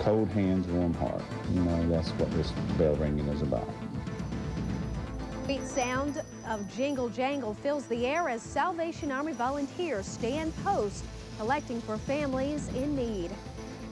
cold hands, warm heart. You know, that's what this bell ringing is about. Sweet sound of jingle jangle fills the air as Salvation Army volunteers stand post collecting for families in need.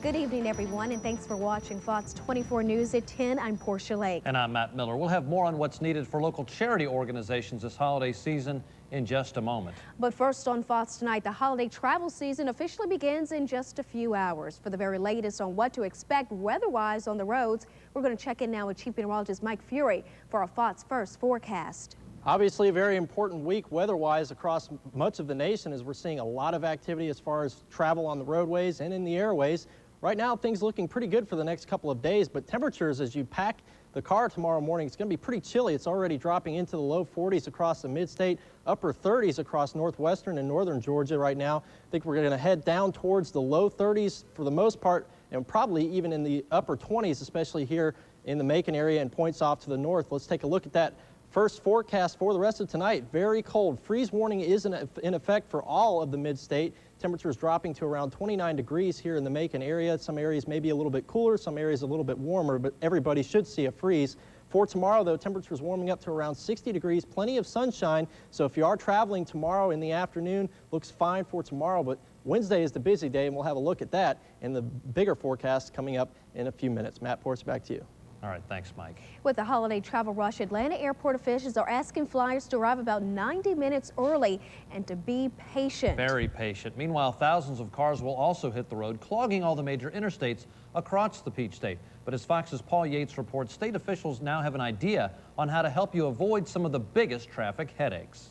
Good evening, everyone, and thanks for watching Fox 24 News at 10. I'm Portia Lake. And I'm Matt Miller. We'll have more on what's needed for local charity organizations this holiday season in just a moment. But first on Fox tonight, the holiday travel season officially begins in just a few hours. For the very latest on what to expect weather-wise on the roads, we're going to check in now with Chief Meteorologist Mike Fury for our Fox First forecast. Obviously a very important week weather-wise across much of the nation as we're seeing a lot of activity as far as travel on the roadways and in the airways. Right now, things looking pretty good for the next couple of days, but temperatures as you pack the car tomorrow morning, it's going to be pretty chilly. It's already dropping into the low 40s across the mid-state, upper 30s across northwestern and northern Georgia right now. I think we're going to head down towards the low 30s for the most part, and probably even in the upper 20s, especially here in the Macon area and points off to the north. Let's take a look at that first forecast for the rest of tonight. Very cold. Freeze warning is in effect for all of the mid-state. Temperatures dropping to around 29 degrees here in the Macon area. Some areas may be a little bit cooler, some areas a little bit warmer, but everybody should see a freeze. For tomorrow, though, temperatures warming up to around 60 degrees, plenty of sunshine. So if you are traveling tomorrow in the afternoon, looks fine for tomorrow, but Wednesday is the busy day, and we'll have a look at that and the bigger forecast coming up in a few minutes. Matt Ports, back to you. All right, thanks, Mike. With the holiday travel rush, Atlanta airport officials are asking flyers to arrive about 90 minutes early and to be patient. Very patient. Meanwhile, thousands of cars will also hit the road, clogging all the major interstates across the Peach State. But as Fox's Paul Yates reports, state officials now have an idea on how to help you avoid some of the biggest traffic headaches.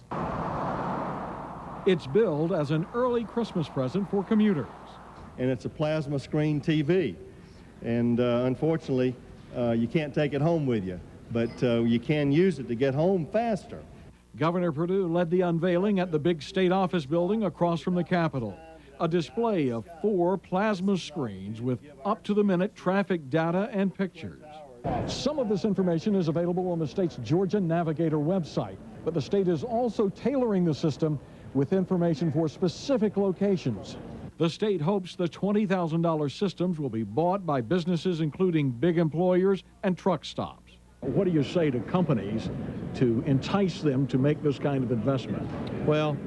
It's billed as an early Christmas present for commuters. And it's a plasma screen TV. And unfortunately, you can't take it home with you, but you can use it to get home faster. Governor Perdue led the unveiling at the big state office building across from the Capitol. A display of 4 plasma screens with up-to-the-minute traffic data and pictures. Some of this information is available on the state's Georgia Navigator website, but the state is also tailoring the system with information for specific locations. The state hopes the $20,000 systems will be bought by businesses including big employers and truck stops. What do you say to companies to entice them to make this kind of investment? Well,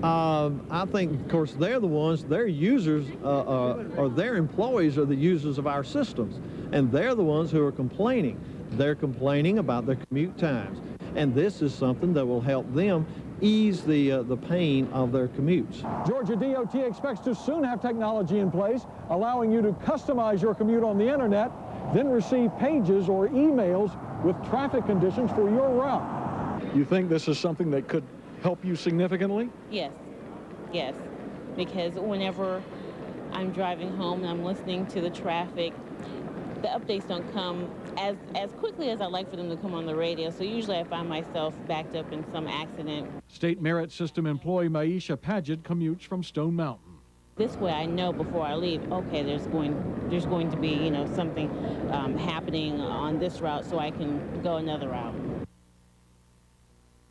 I think, of course, they're the ones, their users, or their employees are the users of our systems, and they're the ones who are complaining. They're complaining about their commute times, and this is something that will help them ease the pain of their commutes. Georgia DOT expects to soon have technology in place allowing you to customize your commute on the internet, then receive pages or emails with traffic conditions for your route. You think this is something that could help you significantly? Yes, because whenever I'm driving home and I'm listening to the traffic, the updates don't come as quickly as I'd like for them to come on the radio, so usually I find myself backed up in some accident. State Merit System employee Maisha Paget commutes from Stone Mountain. This way I know before I leave, okay, there's going to be, you know, something happening on this route so I can go another route.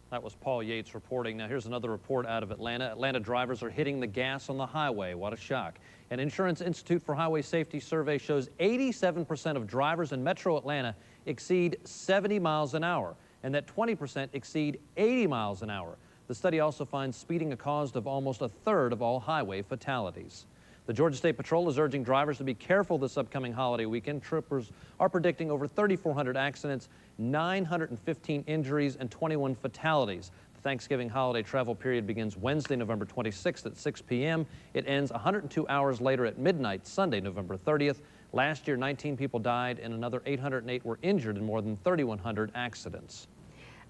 That was Paul Yates reporting. Now here's another report out of Atlanta. Atlanta drivers are hitting the gas on the highway. What a shock. An Insurance Institute for Highway Safety survey shows 87% of drivers in metro Atlanta exceed 70 miles an hour, and that 20% exceed 80 miles an hour. The study also finds speeding a cause of almost a third of all highway fatalities. The Georgia State Patrol is urging drivers to be careful this upcoming holiday weekend. Troopers are predicting over 3,400 accidents, 915 injuries, and 21 fatalities. The Thanksgiving holiday travel period begins Wednesday, November 26th at 6 p.m. It ends 102 hours later at midnight, Sunday, November 30th. Last year, 19 people died and another 808 were injured in more than 3,100 accidents.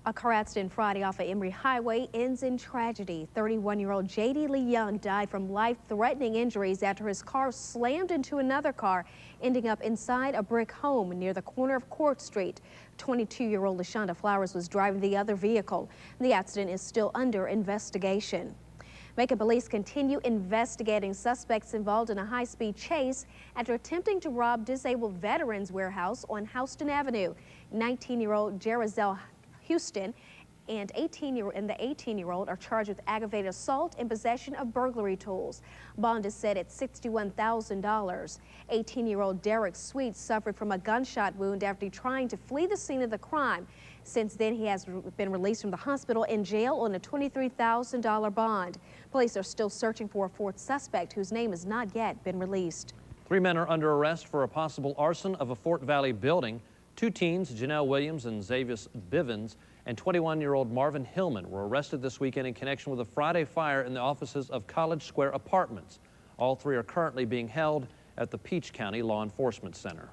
A car accident Friday off of Emory Highway ends in tragedy. 31-year-old J.D. Lee Young died from life-threatening injuries after his car slammed into another car, ending up inside a brick home near the corner of Court Street. 22-year-old LaShonda Flowers was driving the other vehicle. The accident is still under investigation. Macon police continue investigating suspects involved in a high-speed chase after attempting to rob disabled veterans warehouse on Houston Avenue. 19-year-old Jerizel Houston and the 18-year-old are charged with aggravated assault and possession of burglary tools. Bond is set at $61,000. 18-year-old Derek Sweet suffered from a gunshot wound after trying to flee the scene of the crime. Since then, he has been released from the hospital and jail on a $23,000 bond. Police are still searching for a fourth suspect whose name has not yet been released. 3 men are under arrest for a possible arson of a Fort Valley building. 2 teens, Janelle Williams and Xavier Bivens, and 21-year-old Marvin Hillman were arrested this weekend in connection with a Friday fire in the offices of College Square Apartments. All 3 are currently being held at the Peach County Law Enforcement Center.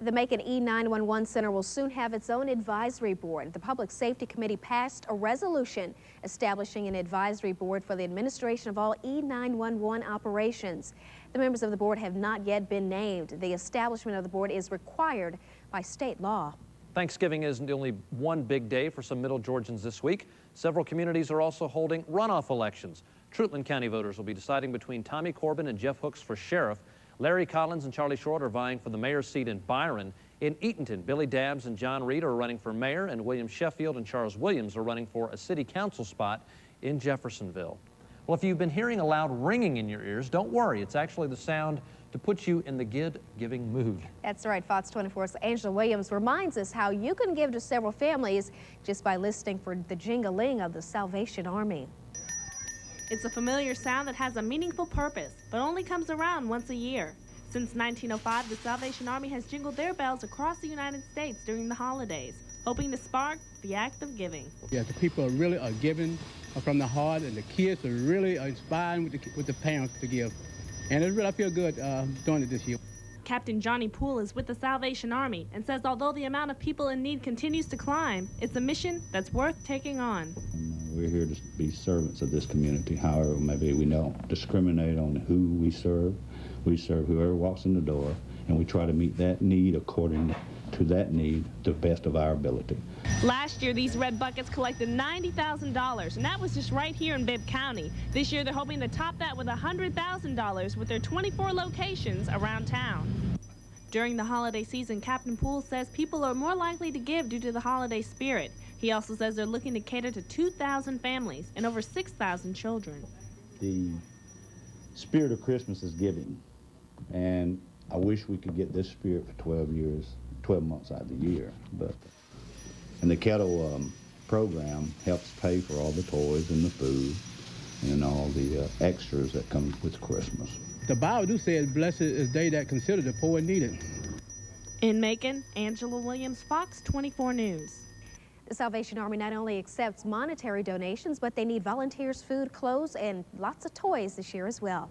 The Macon E911 Center will soon have its own advisory board. The Public Safety Committee passed a resolution establishing an advisory board for the administration of all E911 operations. The members of the board have not yet been named. The establishment of the board is required by state law. Thanksgiving isn't only one big day for some Middle Georgians this week. Several communities are also holding runoff elections. Treutlen County voters will be deciding between Tommy Corbin and Jeff Hooks for sheriff. Larry Collins and Charlie Short are vying for the mayor's seat in Byron. In Eatonton, Billy Dabbs and John Reed are running for mayor, and William Sheffield and Charles Williams are running for a city council spot in Jeffersonville. Well, if you've been hearing a loud ringing in your ears, don't worry. It's actually the sound to put you in the giving mood. That's right. Fox 24's Angela Williams reminds us how you can give to several families just by listening for the jingling of the Salvation Army. It's a familiar sound that has a meaningful purpose, but only comes around once a year. Since 1905, the Salvation Army has jingled their bells across the United States during the holidays, hoping to spark the act of giving. Yeah, the people really are giving from the heart, and the kids are really inspiring with the parents to give. And I feel good doing it this year. Captain Johnny Poole is with the Salvation Army and says although the amount of people in need continues to climb, it's a mission that's worth taking on. We're here to be servants of this community. However, maybe we don't discriminate on who we serve. We serve whoever walks in the door, and we try to meet that need according to that need to the best of our ability. Last year, these red buckets collected $90,000, and that was just right here in Bibb County. This year, they're hoping to top that with $100,000 with their 24 locations around town. During the holiday season, Captain Poole says people are more likely to give due to the holiday spirit. He also says they're looking to cater to 2,000 families and over 6,000 children. The spirit of Christmas is giving, and I wish we could get this spirit for 12 months out of the year. And the kettle program helps pay for all the toys and the food and all the extras that come with Christmas. The Bible do say, blessed is they that consider the poor and needy. In Macon, Angela Williams, Fox 24 News. The Salvation Army not only accepts monetary donations, but they need volunteers, food, clothes, and lots of toys this year as well.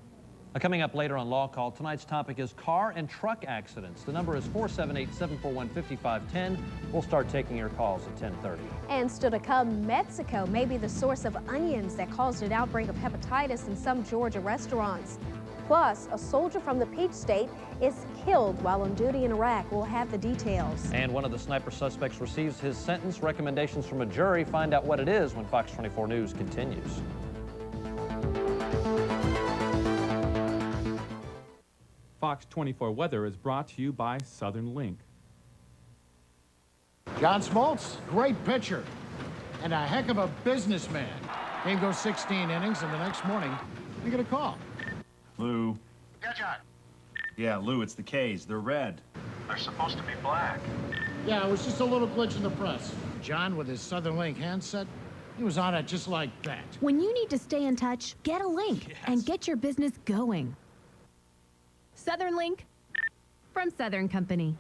Coming up later on Law Call, tonight's topic is car and truck accidents. The number is 478-741-5510. We'll start taking your calls at 10:30. And still to come, Mexico may be the source of onions that caused an outbreak of hepatitis in some Georgia restaurants. Plus, a soldier from the Peach State is killed while on duty in Iraq. We'll have the details. And one of the sniper suspects receives his sentence. Recommendations from a jury. Find out what it is when Fox 24 News continues. Fox 24 Weather is brought to you by Southern Link. John Smoltz, great pitcher and a heck of a businessman. Game goes 16 innings, and the next morning, you get a call. Lou. Yeah, John. Yeah, Lou, it's the K's. They're red. They're supposed to be black. Yeah, it was just a little glitch in the press. John, with his Southern Link handset, he was on it just like that. When you need to stay in touch, get a link and get your business going. Southern Link from Southern Company.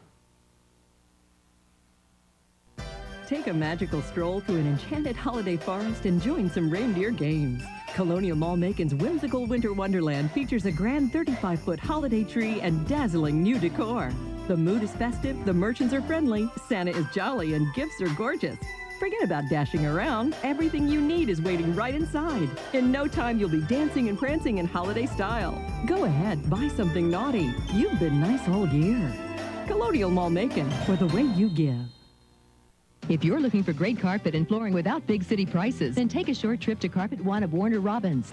Take a magical stroll through an enchanted holiday forest and join some reindeer games. Colonial Mall Macon's whimsical winter wonderland features a grand 35-foot holiday tree and dazzling new decor. The mood is festive, the merchants are friendly, Santa is jolly, and gifts are gorgeous. Forget about dashing around. Everything you need is waiting right inside. In no time, you'll be dancing and prancing in holiday style. Go ahead, buy something naughty. You've been nice all year. Colonial Mall Macon, for the way you give. If you're looking for great carpet and flooring without big city prices, then take a short trip to Carpet One of Warner Robins.